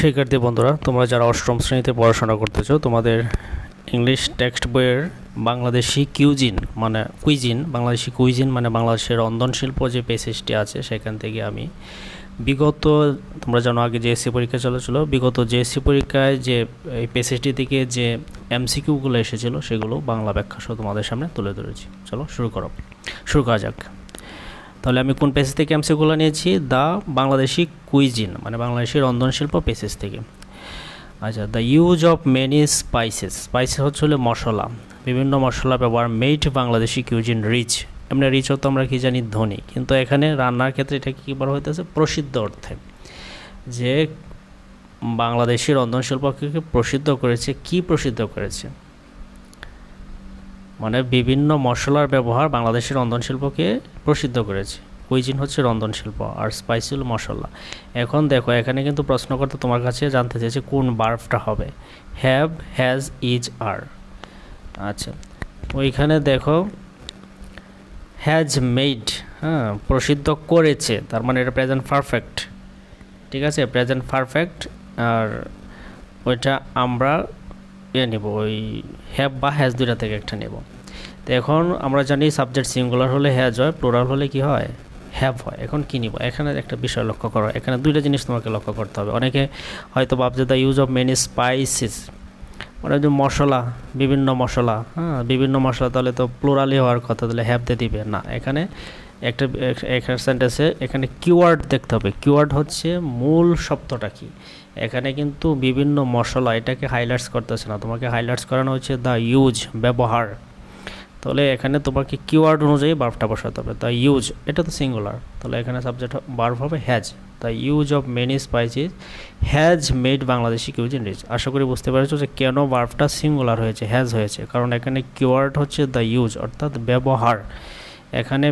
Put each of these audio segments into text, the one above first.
শিক্ষার্থী বন্ধুরা, তোমরা যারা অষ্টম শ্রেণীতে পড়াশোনা করতেছো, তোমাদের ইংলিশ টেক্সট বইয়ের বাংলাদেশি কুইজিন মানে বাংলাদেশের রন্ধনশিল্প যে পেসেজটি আছে, সেখান থেকে আমি বিগত, তোমরা জানো আগে জেএসসি পরীক্ষা চলেছিল, বিগত জেএসসি পরীক্ষায় যে এই পেসেজটি থেকে যে এমসিকিউগুলো এসেছিলো সেগুলো বাংলা ব্যাখ্যা সহ তোমাদের সামনে তুলে ধরেছি। চলো শুরু করা যাক। তাহলে আমি কোন পেসেজ থেকে এমসিকিউগুলো নিয়েছি? দ্য বাংলাদেশি কুইজিন মানে বাংলাদেশি রন্ধনশিল্প পেসেজ থেকে। আচ্ছা, the use of many spices হচ্ছে হলো মশলা, বিভিন্ন মশলা ব্যবহার, মেড বাংলাদেশি কুইজিন রিচ। এমনি রিচ হতো আমরা কি জানি ধনী, কিন্তু এখানে রান্নার ক্ষেত্রে এটা কী বলা হইতেছে? প্রসিদ্ধ অর্থে, যে বাংলাদেশি রন্ধনশিল্পকে প্রসিদ্ধ করেছে। কি প্রসিদ্ধ করেছে? মানে বিভিন্ন মশলার ব্যবহার বাংলাদেশের রন্ধনশিল্পকে প্রসিদ্ধ করেছে। কুইজিন হচ্ছে রন্ধনশিল্প আর স্পাইস হল মশলা। এখন দেখো, এখানে কিন্তু প্রশ্ন করতে তোমার কাছে জানতে চেয়েছে কোন ভার্বটা হবে, হ্যাভ, হ্যাজ, ইজ, আর। আচ্ছা, ওইখানে দেখো হ্যাজ মেড, প্রসিদ্ধ করেছে, তার মানে এটা প্রেজেন্ট পারফেক্ট। ঠিক আছে, প্রেজেন্ট পারফেক্ট। আর ওইটা আমরা নেব, ওই হ্যাভ বা হ্যাজ দুইটা থেকে একটা নেব। তো এখন আমরা জানি সাবজেক্ট সিঙ্গুলার হলে হ্যাজ হয়, প্লুরাল হলে কি হয়? হ্যাভ হয়। এখন কী নিব? এখানে একটা বিষয় লক্ষ্য করো, এখানে দুইটা জিনিস তোমাকে লক্ষ্য করতে হবে। অনেকে হয়তো ভাবছে the use of many spices মানে যে মশলা, বিভিন্ন মশলা, তাহলে তো প্লুরালই হওয়ার কথা, তাহলে হ্যাভ দিয়ে দিবে না। এখানে একটা সেন্টেন্সে এখানে কিওয়ার্ড দেখতে হবে। কিওয়ার্ড হচ্ছে মূল শব্দটা কি। এখানে কিন্তু বিভিন্ন মশলা, এটাকে হাইলাইটস করতেছে না, তোমাকে হাইলাইটস করানো হচ্ছে দ্য ইউজ, ব্যবহার। তাহলে এখানে তোমাকে কিওয়ার্ড অনুযায়ী ভার্বটা বসাতে হবে। দ্য ইউজ, এটা তো সিঙ্গুলার, তাহলে এখানে সাবজেক্ট ভার্ব হবে has. The use of many spices has made Bangladeshi cuisine rich. আশা করি বুঝতে পেরেছো যে কেন ভার্বটা সিঙ্গুলার হয়েছে, হ্যাজ হয়েছে, কারণ এখানে কিওয়ার্ড হচ্ছে দ্য ইউজ, অর্থাৎ ব্যবহার। এখানে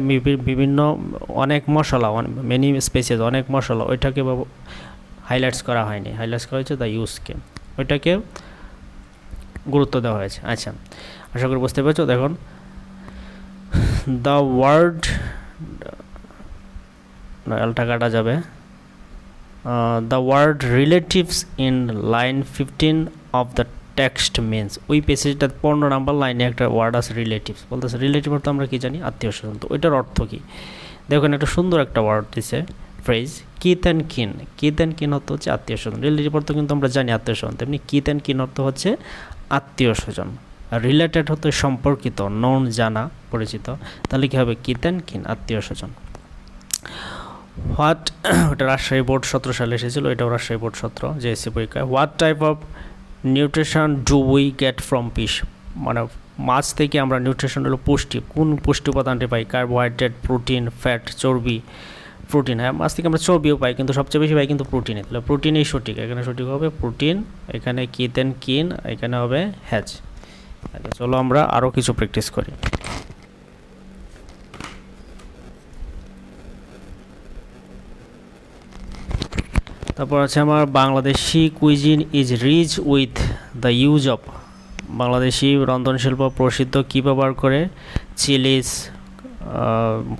বিভিন্ন অনেক মশলা, মেনি স্পাইসেস অনেক মশলা, ওইটাকে হাইলাইটস করা হয়নি, হাইলাইটস করা হয়েছে দ্য ইউজকে, ওইটাকে গুরুত্ব দেওয়া হয়েছে। আচ্ছা, আশা করি বুঝতে পেরেছো। দেখুন, দ্য ওয়ার্ড, এলটা কাটা যাবে, the word relatives in line 15 of the text means. ওই পেসেজটা 15 নম্বর লাইনে একটা ওয়ার্ড আছে রিলেটিভস, বলতেছে রিলেটিভ অর্থ আমরা কি জানি? আত্মীয় স্বজন। তো ওইটার অর্থ কী? দেখুন, একটা সুন্দর একটা ওয়ার্ড দিছে, phrase, kith and kin. Kith and kin অর্থ হচ্ছে আত্মীয় স্বজন। রিলেটিভ অর্থ কিন্তু আমরা জানি আত্মীয় স্বজন, তেমনি কিথ অ্যান্ড কিন অর্থ হচ্ছে আত্মীয় স্বজন। আর রিলেটেড হতে সম্পর্কিত, নন, জানা, পরিচিত। তাহলে কী হবে? কিথ অ্যান্ড কিন, আত্মীয় স্বজন। হোয়াট, ওটা রাজশাহী বোর্ড 17 সালে এসেছিলো, এটাও রাজশাহী বোর্ড 17 জেএসসি পরীক্ষায়। What type of nutrition do we get from fish, মানে মাছ থেকে আমরা নিউট্রিশন হলো পুষ্টি, কোন পুষ্টি উপাদানটি পাই? কার্বোহাইড্রেট, প্রোটিন, ফ্যাট, চর্বি। প্রোটিন, হ্যাঁ, মাছ থেকে আমরা চর্বিও পাই, কিন্তু সবচেয়ে বেশি পাই কিন্তু প্রোটিনে। তাহলে প্রোটিনই সঠিক, এখানে সঠিক হবে প্রোটিন। এখানে কিথ অ্যান্ড কিন, এখানে হবে হ্যাজ। আচ্ছা, চলো আমরা আরও কিছু প্র্যাকটিস করি। তারপর আছে আমার Bangladeshi cuisine is rich with the use of. Bangladeshi রন্ধনশিল্প প্রসিদ্ধ কী ব্যবহার করে? চিলিস,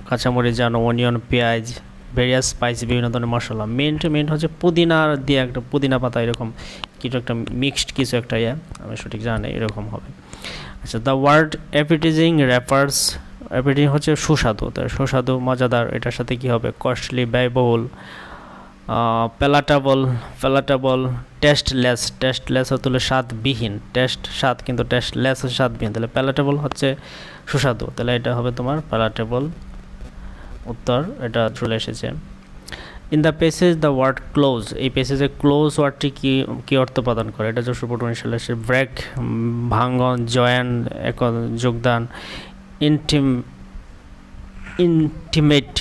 কাঁচামরিচ, জানো, অনিয়ন, পেঁয়াজ, ভেরিয়াস স্পাইস, বিভিন্ন ধরনের মশলা। মেন্ট হচ্ছে পুদিনা দিয়ে একটা পুদিনা পাতা, এরকম কিছু একটা মিক্সড কিছু একটা, আমি সঠিক জানি এরকম হবে। আচ্ছা, দ্য ওয়ার্ড অ্যাপিটাইজিং রেফার্স, অ্যাপিটাইজিং হচ্ছে সুস্বাদু, তার সুস্বাদু, মজাদার, এটার সাথে কি হবে? কস্টলি, ব্যয়বহুল। প্যালাটেবল, টেস্টলেস হতে হলে স্বাদবিহীন, স্বাদ কিন্তু টেস্টলেস হচ্ছে স্বাদবিহীন, তাহলে প্যালাটেবল হচ্ছে সুস্বাদু, তাহলে এটা হবে তোমার প্যালাটেবল। উত্তর এটা চলে এসেছে। In the passage the word close, এই পেসেজে ক্লোজ ওয়ার্ডটি কী অর্থ প্রদান করে? এটা 1995 সালে এসে। ব্রেক, ভাঙন, জয়েন, যোগদান, ইন্টিমেট,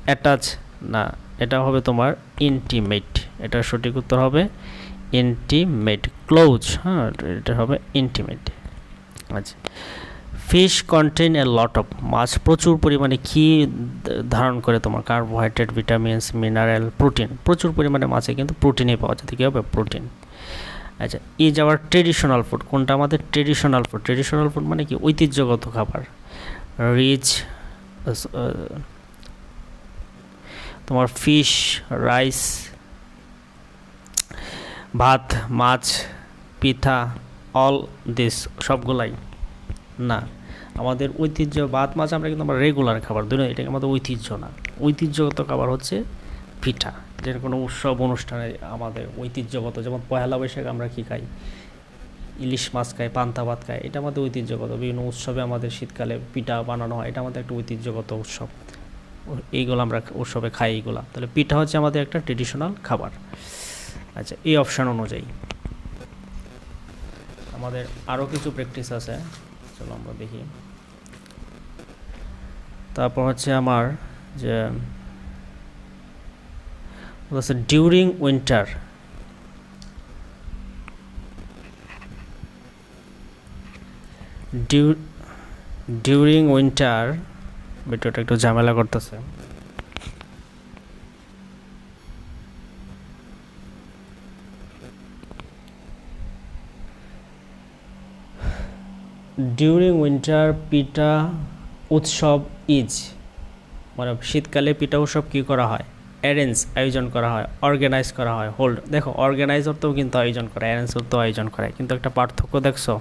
অ্যাটাচ, না, এটা হবে তোমার ইন্টিমেট, এটা সঠিক উত্তর হবে ইন্টিমেট। ক্লোজ, এটা হবে ইন্টিমেট। আচ্ছা, fish contain a lot of, মাছ প্রচুর পরিমাণে কী ধারণ করে? তোমার কার্বোহাইড্রেট, ভিটামিনস, মিনারেল, প্রোটিন। প্রচুর পরিমাণে মাছে কিন্তু প্রোটিনই পাওয়া যায়, কী হবে? প্রোটিন। আচ্ছা, ইজ আওয়ার ট্রেডিশনাল ফুড, কোনটা আমাদের ট্রেডিশনাল ফুড? ট্রেডিশনাল ফুড মানে কি? ঐতিহ্যগত খাবার। রিচ, তোমার ফিশ, রাইস, ভাত, মাছ, পিঠা, অল দিস সবগুলাই না। আমাদের ঐতিহ্য ভাত মাছ আমরা কিন্তু আমরা রেগুলার খাবার ধরি, এটা আমাদের ঐতিহ্য না। ঐতিহ্যগত খাবার হচ্ছে পিঠা, যে কোনো উৎসব অনুষ্ঠানে আমাদের ঐতিহ্যগত, যেমন পয়লা বৈশাখ আমরা কী খাই, ইলিশ মাছ খাই, পান্তা ভাত খাই, এটা আমাদের ঐতিহ্যগত। বিভিন্ন উৎসবে আমাদের শীতকালে পিঠা বানানো হয়, এটা আমাদের একটা ঐতিহ্যগত উৎসব, এইগুলো আমরা উৎসবে খাই এইগুলা। তাহলে পিঠা হচ্ছে আমাদের একটা ট্রেডিশনাল খাবার। আচ্ছা, এই অপশান অনুযায়ী আমাদের আরও কিছু প্র্যাকটিস আছে, চলো আমরা দেখি। তারপর হচ্ছে আমার যে ডিউরিং উইন্টার, ডিউরিং উইন্টার, ভিডিওটা একটু ঝামেলা করতেছে। During winter pitha utsav is, মানে শীতকালে পিঠা উৎসব কী করা হয়, অ্যারেঞ্জ আয়োজন করা হয়, অর্গানাইজ করা হয়, হোল্ড। দেখো অর্গানাইজ অর্থও কিন্তু আয়োজন করে, অ্যারেঞ্জ অর্থও আয়োজন করে, কিন্তু একটা পার্থক্য দেখছো।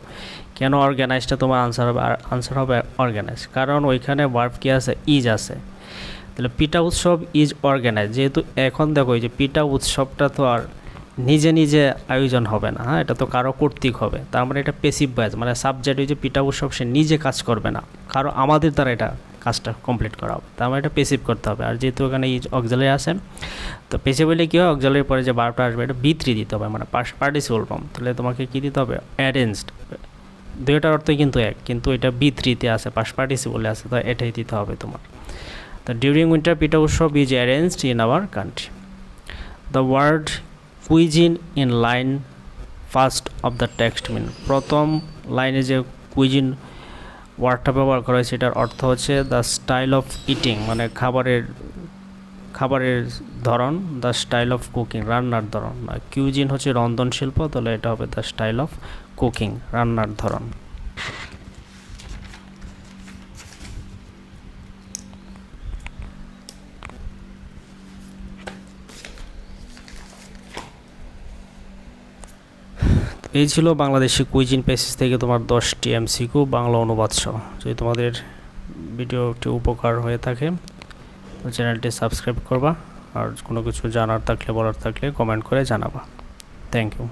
কেন অর্গানাইজটা তোমার আনসার হবে, আর আনসার হবে অর্গানাইজ, কারণ ওইখানে ভার্ব কী আছে, ইজ আছে। তাহলে পিঠা উৎসব ইজ অর্গানাইজ, যেহেতু এখন দেখো এই যে পিঠা উৎসবটা তো আর নিজে নিজে আয়োজন হবে না, হ্যাঁ, এটা তো কারো কর্তৃক হবে। তার মানে এটা পেসিভ ভয়েস, মানে সাবজেক্ট ওই যে পিঠা উৎসব সে নিজে কাজ করবে না, কারো আমাদের দ্বারা এটা কাজটা কমপ্লিট করা হবে, তার মানে এটা পেসিভ করতে হবে। আর যেহেতু এখানে ইজ অক্সিলারি আছে, তো পেসিভ হলে কী হয়, অক্সিলারির পরে যে ভার্বটা আসবে এটা বি3 দিতে হবে, মানে পার্টিসিপল ফর্ম। তাহলে তোমাকে কী দিতে হবে, অ্যারেঞ্জড, দুইটার অর্থই কিন্তু এক, কিন্তু এটা বি3-তে আছে, পাস্ট পার্টিসিপলে আছে, তো এটাই দিতে হবে তোমার। তো during winter pitha utsav is arranged in our country. The word cuisine in line first of the text mean, প্রথম লাইনে যে কুইজিন ওয়ার্ডটা ব্যবহার করা হয়েছে এটার অর্থ হচ্ছে দ্য স্টাইল অফ ইটিং, মানে খাবারের ধরন, দ্য স্টাইল অফ কুকিং, রান্নার ধরন। কিউজিন হচ্ছে রন্ধনশিল্প, তাহলে এটা হবে দ্য স্টাইল অফ কুকিং, রান্নার ধরন। এই ছিল বাংলাদেশি কুইজিন পেসেজ থেকে তোমার 10টি এমসিকিউ বাংলা অনুবাদ সহ। যদি তোমাদের ভিডিওটি উপকার হয়ে থাকে তো চ্যানেলটি সাবস্ক্রাইব করবা, আর কোনো কিছু জানার থাকলে বলার থাকলে কমেন্ট করে জানাবা। Thank you.